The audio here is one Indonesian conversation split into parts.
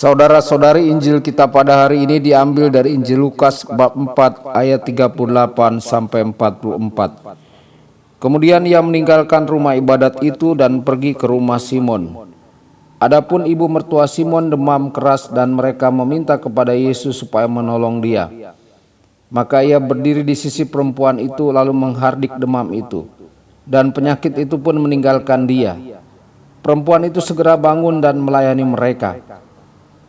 Saudara-saudari, Injil kita pada hari ini diambil dari Injil Lukas bab 4 ayat 38 sampai 44. Kemudian ia meninggalkan rumah ibadat itu dan pergi ke rumah Simon. Adapun ibu mertua Simon demam keras dan mereka meminta kepada Yesus supaya menolong dia. Maka ia berdiri di sisi perempuan itu lalu menghardik demam itu, dan penyakit itu pun meninggalkan dia. Perempuan itu segera bangun dan melayani mereka.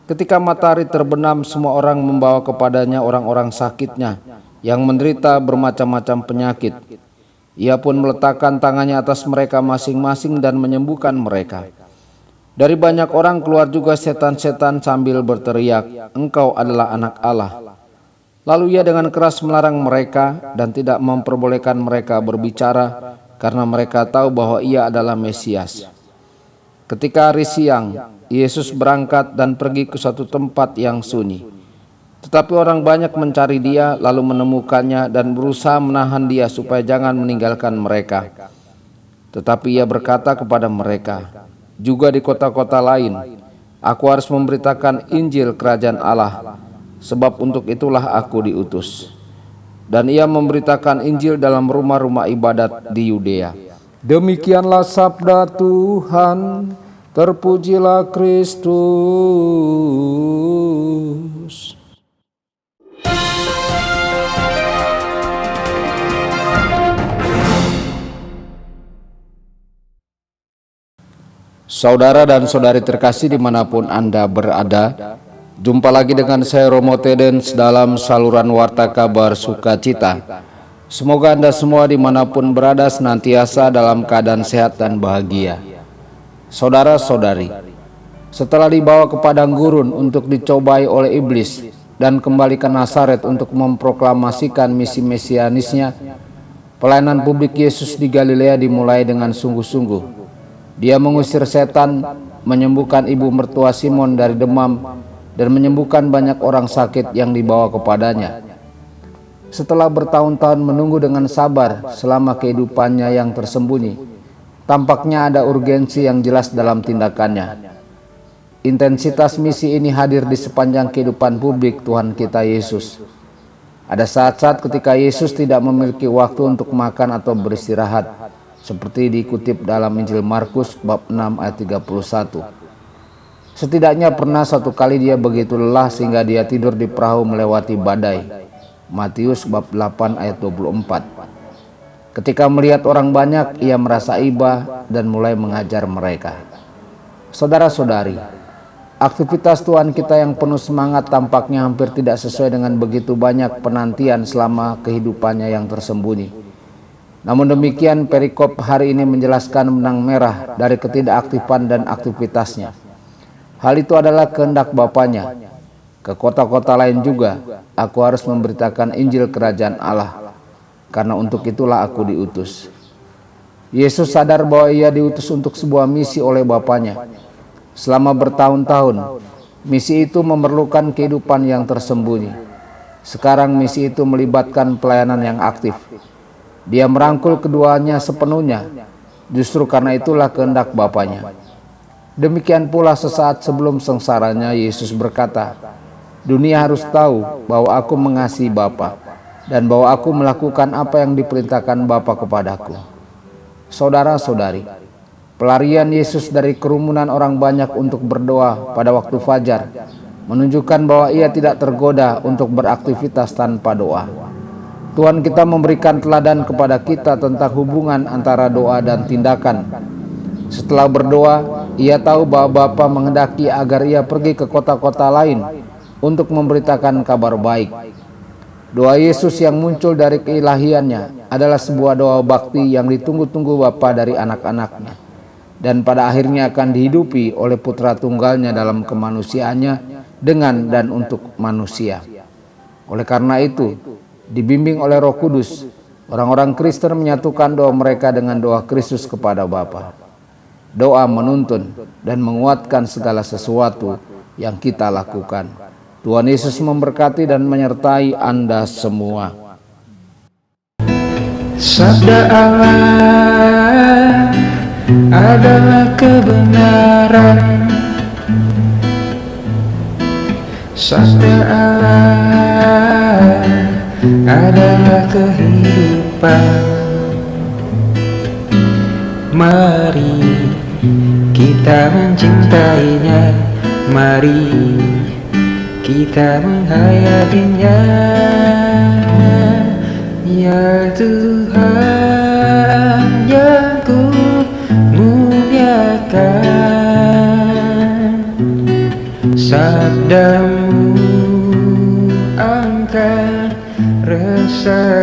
Ketika matahari terbenam, semua orang membawa kepadanya orang-orang sakitnya yang menderita bermacam-macam penyakit. Ia pun meletakkan tangannya atas mereka masing-masing dan menyembuhkan mereka. Dari banyak orang keluar juga setan-setan sambil berteriak, "Engkau adalah Anak Allah." Lalu ia dengan keras melarang mereka dan tidak memperbolehkan mereka berbicara karena mereka tahu bahwa ia adalah Mesias. Ketika hari siang, Yesus berangkat dan pergi ke suatu tempat yang sunyi. Tetapi orang banyak mencari dia lalu menemukannya dan berusaha menahan dia supaya jangan meninggalkan mereka. Tetapi ia berkata kepada mereka, "Juga di kota-kota lain, aku harus memberitakan Injil Kerajaan Allah, sebab untuk itulah aku diutus." Dan ia memberitakan Injil dalam rumah-rumah ibadat di Yudea. Demikianlah sabda Tuhan. Terpujilah Kristus. Saudara dan saudari terkasih dimanapun Anda berada, jumpa lagi dengan saya Romo Tedens dalam saluran Warta Kabar Sukacita. Semoga Anda semua dimanapun berada senantiasa dalam keadaan sehat dan bahagia. Saudara-saudari, setelah dibawa ke padang gurun untuk dicobai oleh iblis dan kembali ke Nazaret untuk memproklamasikan misi mesianisnya, pelayanan publik Yesus di Galilea dimulai dengan sungguh-sungguh. Dia mengusir setan, menyembuhkan ibu mertua Simon dari demam, dan menyembuhkan banyak orang sakit yang dibawa kepadanya. Setelah bertahun-tahun menunggu dengan sabar selama kehidupannya yang tersembunyi, tampaknya ada urgensi yang jelas dalam tindakannya. Intensitas misi ini hadir di sepanjang kehidupan publik Tuhan kita Yesus. Ada saat-saat ketika Yesus tidak memiliki waktu untuk makan atau beristirahat, seperti dikutip dalam Injil Markus bab 6 ayat 31. Setidaknya pernah satu kali dia begitu lelah sehingga dia tidur di perahu melewati badai. Matius bab 8 ayat 24. Ketika melihat orang banyak, ia merasa iba dan mulai mengajar mereka. Saudara-saudari, aktivitas Tuhan kita yang penuh semangat tampaknya hampir tidak sesuai dengan begitu banyak penantian selama kehidupannya yang tersembunyi. Namun demikian, perikop hari ini menjelaskan benang merah dari ketidakaktifan dan aktivitasnya. Hal itu adalah kehendak Bapanya. Ke kota-kota lain juga, aku harus memberitakan Injil Kerajaan Allah. Karena untuk itulah aku diutus. Yesus sadar bahwa ia diutus untuk sebuah misi oleh Bapanya. Selama bertahun-tahun, misi itu memerlukan kehidupan yang tersembunyi. Sekarang misi itu melibatkan pelayanan yang aktif. Dia merangkul keduanya sepenuhnya, justru karena itulah kehendak Bapanya. Demikian pula sesaat sebelum sengsaranya, Yesus berkata, "Dunia harus tahu bahwa aku mengasihi Bapa, dan bahwa aku melakukan apa yang diperintahkan Bapa kepadaku." Saudara-saudari, pelarian Yesus dari kerumunan orang banyak untuk berdoa pada waktu fajar menunjukkan bahwa ia tidak tergoda untuk beraktivitas tanpa doa. Tuhan kita memberikan teladan kepada kita tentang hubungan antara doa dan tindakan. Setelah berdoa, ia tahu bahwa Bapa menghendaki agar ia pergi ke kota-kota lain untuk memberitakan kabar baik. Doa Yesus yang muncul dari keilahiannya adalah sebuah doa bakti yang ditunggu-tunggu Bapa dari anak-anaknya, dan pada akhirnya akan dihidupi oleh Putra Tunggalnya dalam kemanusiaannya dengan dan untuk manusia. Oleh karena itu, dibimbing oleh Roh Kudus, orang-orang Kristen menyatukan doa mereka dengan doa Kristus kepada Bapa. Doa menuntun dan menguatkan segala sesuatu yang kita lakukan. Tuhan Yesus memberkati dan menyertai Anda semua. Sabda Allah adalah kebenaran, Sabda Allah adalah kehidupan. Mari kita mencintainya, mari kita menghayatinya. Ya Tuhan yang ku muliakan, sabdamu angkat rasa